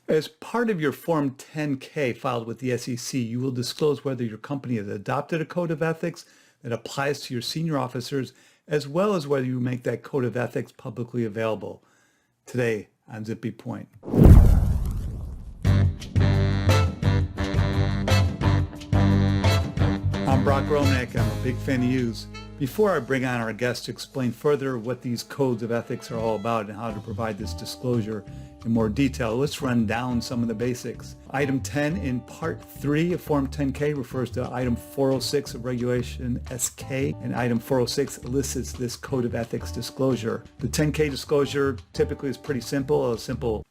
As part of your Form 10-K filed with the SEC, you will disclose whether your company has adopted a code of ethics that applies to your senior officers, as well as whether you make that code of ethics publicly available. Today on Zippy Point. I'm Brock Romanek, and I'm a big fan of yous. Before I bring on our guest to explain further what these codes of ethics are all about and how to provide this disclosure in more detail, let's run down some of the basics. Item 10 in Part 3 of Form 10-K refers to Item 406 of Regulation SK, and Item 406 elicits this code of ethics disclosure. The 10-K disclosure typically is pretty simple, a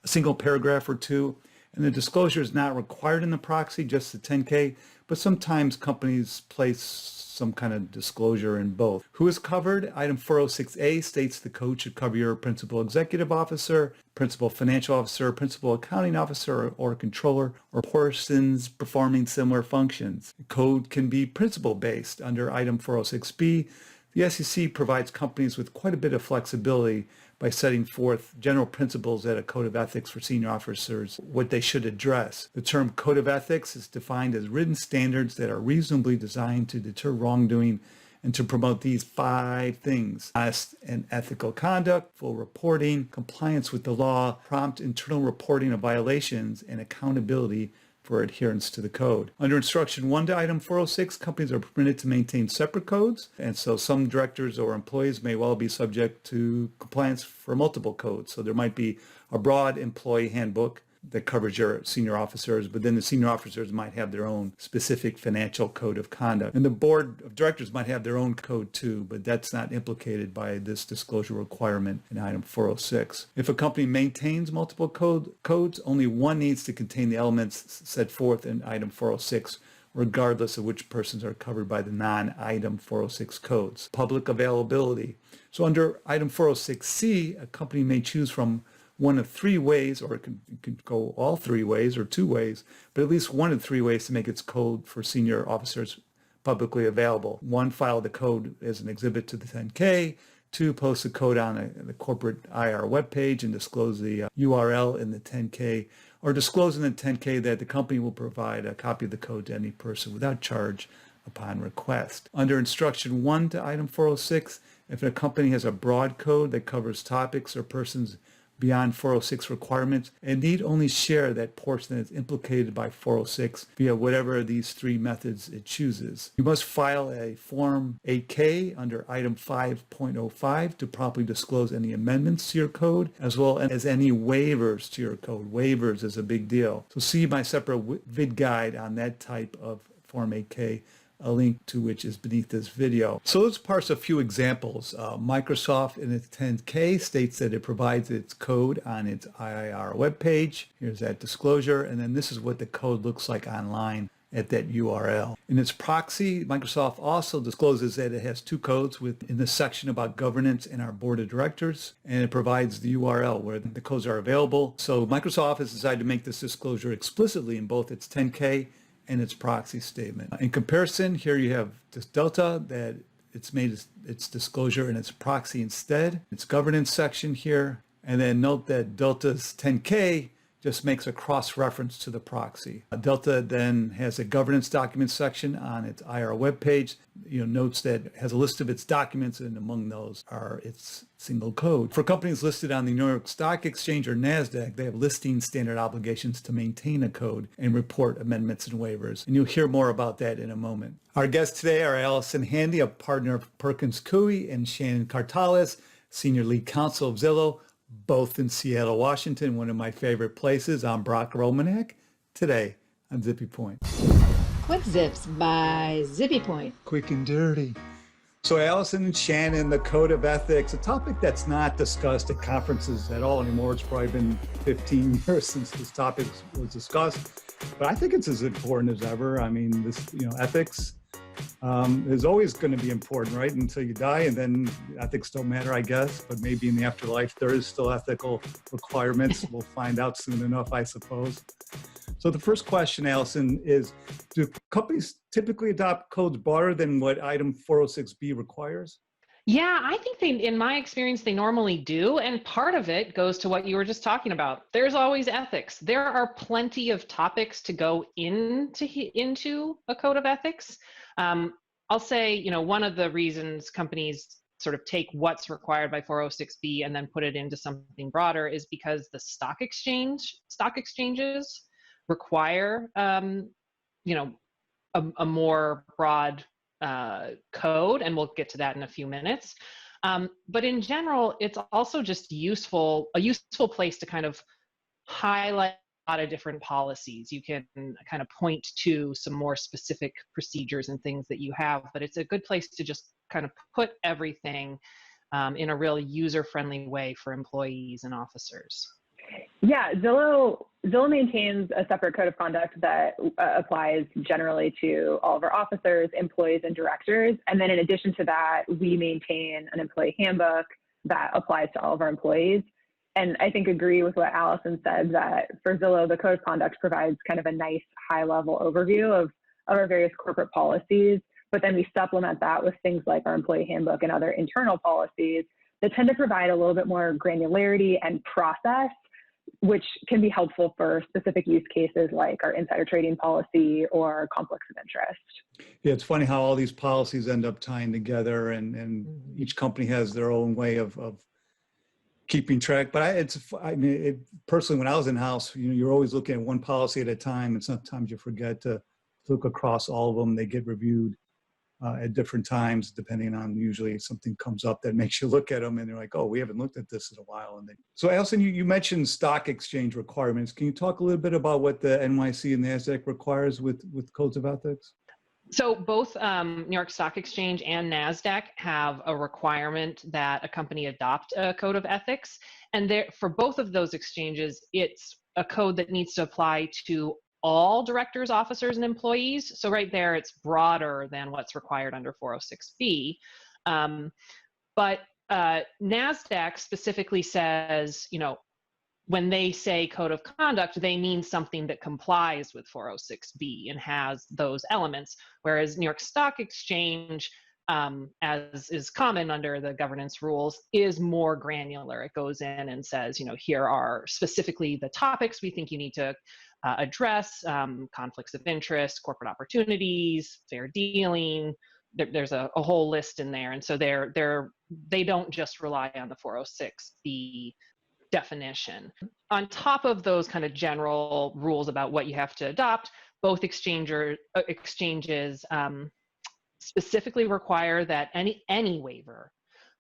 single paragraph or two, and the disclosure is not required in the proxy, just the 10-K, but sometimes companies place some kind of disclosure in both. Who is covered? Item 406A states the code should cover your principal executive officer, principal financial officer, principal accounting officer, or controller, or persons performing similar functions. The code can be principle-based. Under Item 406B, the SEC provides companies with quite a bit of flexibility by setting forth general principles at a code of ethics for senior officers, what they should address. The term code of ethics is defined as written standards that are reasonably designed to deter wrongdoing and to promote these 5 things: honest and ethical conduct, full reporting, compliance with the law, prompt internal reporting of violations, and accountability for adherence to the code. Under Instruction 1 to Item 406, companies are permitted to maintain separate codes, and so some directors or employees may well be subject to compliance for multiple codes. So there might be a broad employee handbook that covers your senior officers, but then the senior officers might have their own specific financial code of conduct. And the board of directors might have their own code too, but that's not implicated by this disclosure requirement in Item 406. If a company maintains multiple codes, only one needs to contain the elements set forth in Item 406, regardless of which persons are covered by the non-Item 406 codes. Public availability. So under Item 406C, a company may choose from one of 3 ways, or it could go all 3 ways or 2 ways, but at least one of 3 ways to make its code for senior officers publicly available. 1, file the code as an exhibit to the 10-K. 2, post the code on the corporate IR webpage and disclose the URL in the 10-K, or disclose in the 10-K that the company will provide a copy of the code to any person without charge upon request. Under Instruction 1 to Item 406, if a company has a broad code that covers topics or persons beyond 406 requirements, and need only share that portion that is implicated by 406 via whatever of these 3 methods it chooses. You must file a Form 8-K under Item 5.05 to properly disclose any amendments to your code, as well as any waivers to your code. Waivers is a big deal. So see my separate vid guide on that type of Form 8-K, a link to which is beneath this video. So let's parse a few examples. Microsoft in its 10-K states that it provides its code on its IR webpage. Here's that disclosure, and then this is what the code looks like online at that URL. In its proxy, Microsoft also discloses that it has 2 codes in the section about governance and our board of directors, and it provides the URL where the codes are available. So Microsoft has decided to make this disclosure explicitly in both its 10-K and its proxy statement. In comparison, here you have this Delta that it's made its disclosure in its proxy instead. Its governance section here, and then note that Delta's 10-K just makes a cross-reference to the proxy. Delta then has a governance document section on its IR webpage. Notes that it has a list of its documents, and among those are its single code. For companies listed on the New York Stock Exchange or NASDAQ, they have listing standard obligations to maintain a code and report amendments and waivers. And you'll hear more about that in a moment. Our guests today are Allison Handy, a partner of Perkins, Coie, and Shannon Cartales, senior lead counsel of Zillow, both in Seattle, Washington, one of my favorite places. I'm Brock Romanek, today on Zippy Point. Quick Zips by Zippy Point. Quick and dirty. So Allison and Shannon, the code of ethics, a topic that's not discussed at conferences at all anymore. It's probably been 15 years since this topic was discussed, but I think it's as important as ever. I mean, ethics is always going to be important, right? Until you die, and then ethics don't matter, I guess. But maybe in the afterlife, there is still ethical requirements. We'll find out soon enough, I suppose. So the first question, Allison, is do companies typically adopt codes broader than what Item 406B requires? Yeah, I think in my experience, they normally do. And part of it goes to what you were just talking about. There's always ethics. There are plenty of topics to go into a code of ethics. Um, I'll say, one of the reasons companies sort of take what's required by 406B and then put it into something broader is because the stock exchanges require, a more broad code, and we'll get to that in a few minutes. But in general, it's also just a useful place to kind of highlight a lot of different policies. You can kind of point to some more specific procedures and things that you have, but it's a good place to just kind of put everything in a real user-friendly way for employees and officers. Yeah, Zillow maintains a separate code of conduct that applies generally to all of our officers, employees, and directors. And then in addition to that, we maintain an employee handbook that applies to all of our employees. And I think agree with what Allison said, that for Zillow, the code of conduct provides kind of a nice high-level overview of our various corporate policies. But then we supplement that with things like our employee handbook and other internal policies that tend to provide a little bit more granularity and process, which can be helpful for specific use cases like our insider trading policy or conflicts of interest. Yeah, it's funny how all these policies end up tying together, and each company has their own way of keeping track. But personally, when I was in-house, you're always looking at one policy at a time, and sometimes you forget to look across all of them. They get reviewed at different times, depending on, usually something comes up that makes you look at them and they're like, oh, we haven't looked at this in a while. So Allison, you mentioned stock exchange requirements. Can you talk a little bit about what the NYSE and Nasdaq requires with codes of ethics? So both New York Stock Exchange and NASDAQ have a requirement that a company adopt a code of ethics. And for both of those exchanges, it's a code that needs to apply to all directors, officers, and employees. So right there, it's broader than what's required under 406B. But NASDAQ specifically says, when they say code of conduct, they mean something that complies with 406B and has those elements, whereas New York Stock Exchange, as is common under the governance rules, is more granular. It goes in and says, here are specifically the topics we think you need to address, conflicts of interest, corporate opportunities, fair dealing. There's a whole list in there. And so they don't just rely on the 406B definition. On top of those kind of general rules about what you have to adopt, both exchanges specifically require that any waiver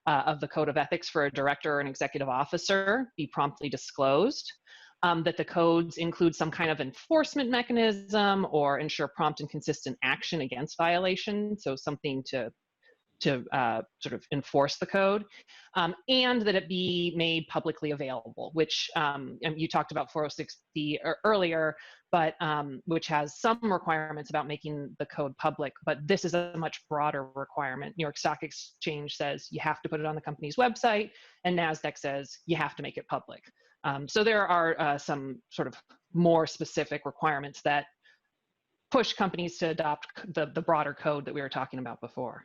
of the code of ethics for a director or an executive officer be promptly disclosed, that the codes include some kind of enforcement mechanism or ensure prompt and consistent action against violation, so something to sort of enforce the code, and that it be made publicly available, which and you talked about 406B earlier, but which has some requirements about making the code public, but this is a much broader requirement. New York Stock Exchange says you have to put it on the company's website, and NASDAQ says you have to make it public. So there are some sort of more specific requirements that push companies to adopt the broader code that we were talking about before.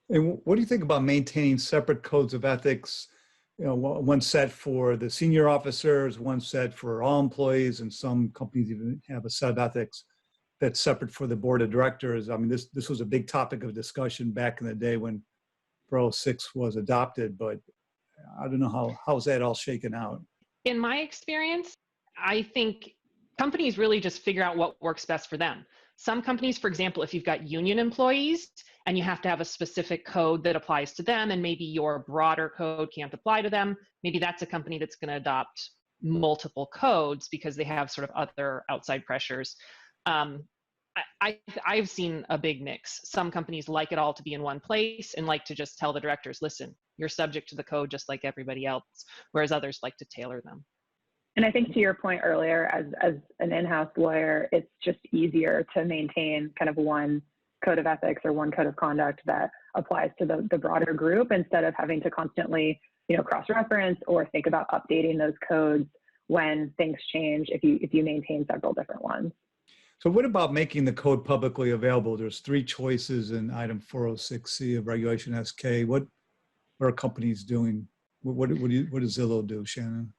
And what do you think about maintaining separate codes of ethics? One set for the senior officers, one set for all employees, and some companies even have a set of ethics that's separate for the board of directors. I mean, this was a big topic of discussion back in the day when 406 was adopted, but I don't know how's that all shaken out. In my experience, I think companies really just figure out what works best for them. Some companies, for example, if you've got union employees and you have to have a specific code that applies to them and maybe your broader code can't apply to them, maybe that's a company that's going to adopt multiple codes because they have sort of other outside pressures. I've seen a big mix. Some companies like it all to be in one place and like to just tell the directors, listen, you're subject to the code just like everybody else, whereas others like to tailor them. And I think to your point earlier, as an in-house lawyer, it's just easier to maintain kind of one code of ethics or one code of conduct that applies to the broader group instead of having to constantly, cross-reference or think about updating those codes when things change if you maintain several different ones. So what about making the code publicly available? There's 3 choices in item 406C of Regulation SK. What what are companies doing? What does Zillow do, Shannon?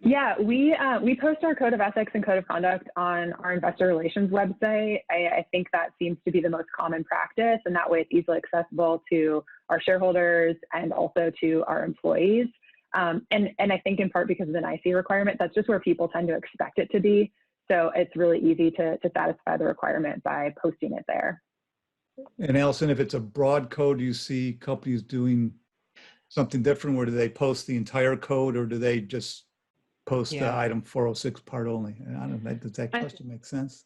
Yeah, we post our code of ethics and code of conduct on our investor relations website. I think that seems to be the most common practice, and that way it's easily accessible to our shareholders and also to our employees. And I think in part because of the NYSE requirement, that's just where people tend to expect it to be. So it's really easy to satisfy the requirement by posting it there. And Allison, if it's a broad code, do you see companies doing something different, or do they post the entire code, or do they just post the item 406 part only? And I don't know, does that question make sense?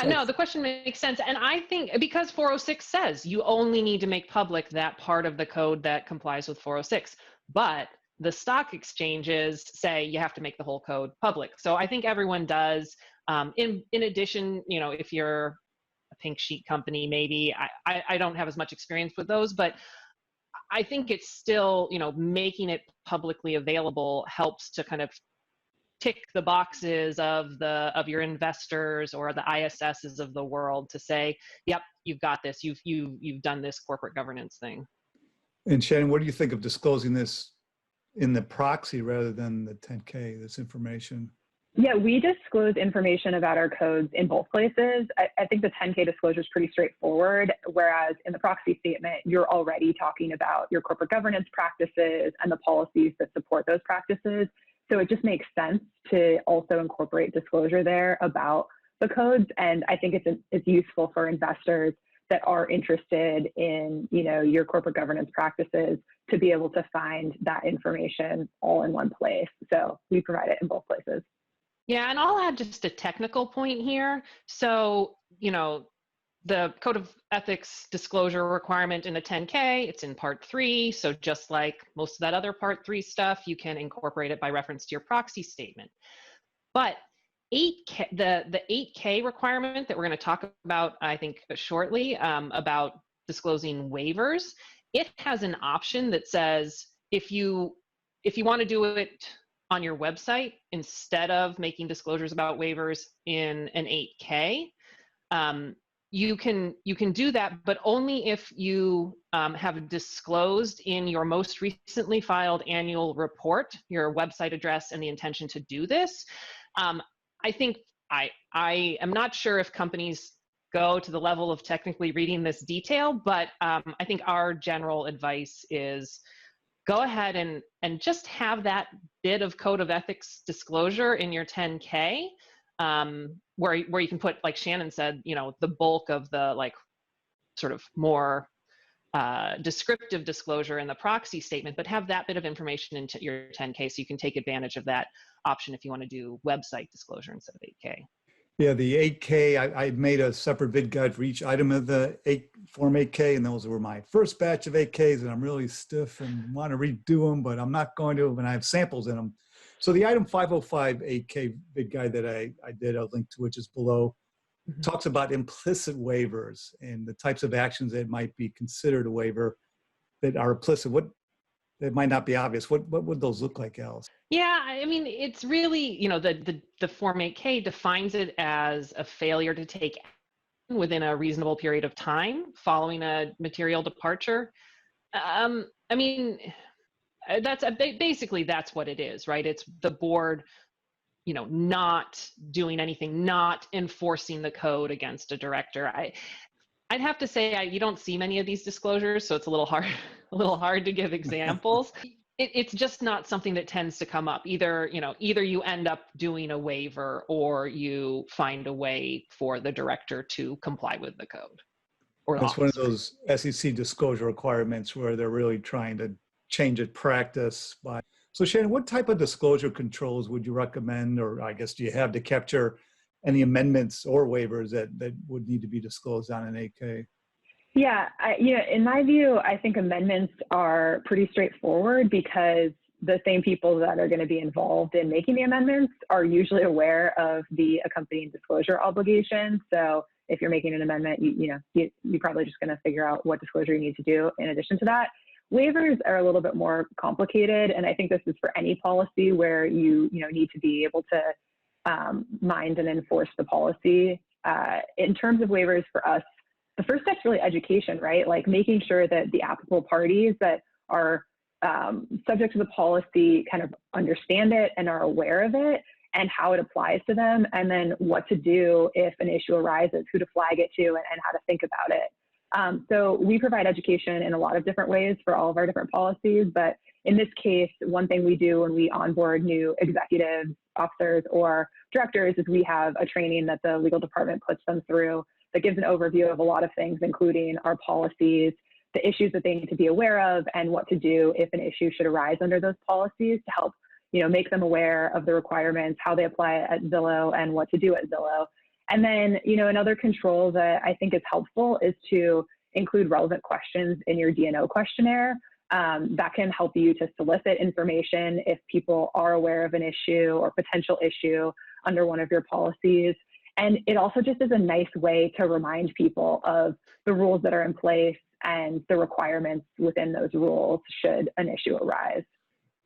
No, the question makes sense. And I think because 406 says you only need to make public that part of the code that complies with 406, but the stock exchanges say you have to make the whole code public. So I think everyone does. In addition, you know, if you're a pink sheet company, maybe I don't have as much experience with those, but I think it's still, you know, making it publicly available helps to kind of tick the boxes of your investors or the ISSs of the world to say, yep, you've got this, you've done this corporate governance thing. And Shannon, what do you think of disclosing this in the proxy rather than the 10K, this information? Yeah, we disclose information about our codes in both places. I think the 10K disclosure is pretty straightforward, whereas in the proxy statement, you're already talking about your corporate governance practices and the policies that support those practices. So it just makes sense to also incorporate disclosure there about the codes. And I think it's useful for investors that are interested in, you know, your corporate governance practices to be able to find that information all in one place. So we provide it in both places. Yeah, and I'll add just a technical point here. So, you know, the code of ethics disclosure requirement in the 10K, it's in part 3. So just like most of that other part 3 stuff, you can incorporate it by reference to your proxy statement. But 8K, the 8K requirement that we're going to talk about, I think, shortly, about disclosing waivers, it has an option that says if you want to do it on your website instead of making disclosures about waivers in an 8K, you can do that, but only if you have disclosed in your most recently filed annual report your website address and the intention to do this. I think I am not sure if companies go to the level of technically reading this detail, but I think our general advice is go ahead and just have that bit of code of ethics disclosure in your 10K, where you can put, like Shannon said, you know, the bulk of the like sort of more descriptive disclosure in the proxy statement, but have that bit of information into your 10K so you can take advantage of that option if you want to do website disclosure instead of 8K. Yeah, the 8K, I made a separate vid guide for each item of the Form 8K, and those were my first batch of 8Ks, and I'm really stiff and want to redo them, but I'm not going to, and I have samples in them. So the item 505 8K vid guide that I did, I'll link to which is below, talks about implicit waivers and the types of actions that might be considered a waiver that are implicit. That might not be obvious. What would those look like, Alice? Yeah, I mean, it's really, you know, the Form 8K defines it as a failure to take action within a reasonable period of time following a material departure. I mean, that's basically that's what it is, right? It's the board, you know, not doing anything, not enforcing the code against a director. I'd have to say you don't see many of these disclosures, so it's a little hard to give examples. It's just not something that tends to come up. Either you end up doing a waiver or you find a way for the director to comply with the code. Or it's one of those SEC disclosure requirements where they're really trying to change it practice by. So Shannon, what type of disclosure controls would you recommend, or I guess do you have to capture any amendments or waivers that would need to be disclosed on an 8K? Yeah, in my view, I think amendments are pretty straightforward because the same people that are going to be involved in making the amendments are usually aware of the accompanying disclosure obligation. So if you're making an amendment, you're probably just going to figure out what disclosure you need to do in addition to that. Waivers are a little bit more complicated, and I think this is for any policy where you need to be able to mind and enforce the policy. In terms of waivers for us, the first step's really education, right? Like making sure that the applicable parties that are subject to the policy kind of understand it and are aware of it and how it applies to them, and then what to do if an issue arises, who to flag it to, and how to think about it. So we provide education in a lot of different ways for all of our different policies, but in this case, one thing we do when we onboard new executives, officers, or directors is we have a training that the legal department puts them through that gives an overview of a lot of things, including our policies, the issues that they need to be aware of, and what to do if an issue should arise under those policies to help, make them aware of the requirements, how they apply at Zillow, and what to do at Zillow. And then, another control that I think is helpful is to include relevant questions in your D&O questionnaire. That can help you to solicit information if people are aware of an issue or potential issue under one of your policies. And it also just is a nice way to remind people of the rules that are in place and the requirements within those rules should an issue arise.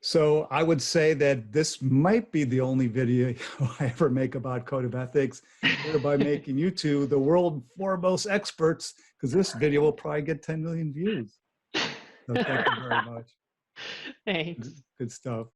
So I would say that this might be the only video I ever make about code of ethics, thereby making you two the world foremost experts, because this video will probably get 10 million views. So thank you very much. Thanks. Good stuff.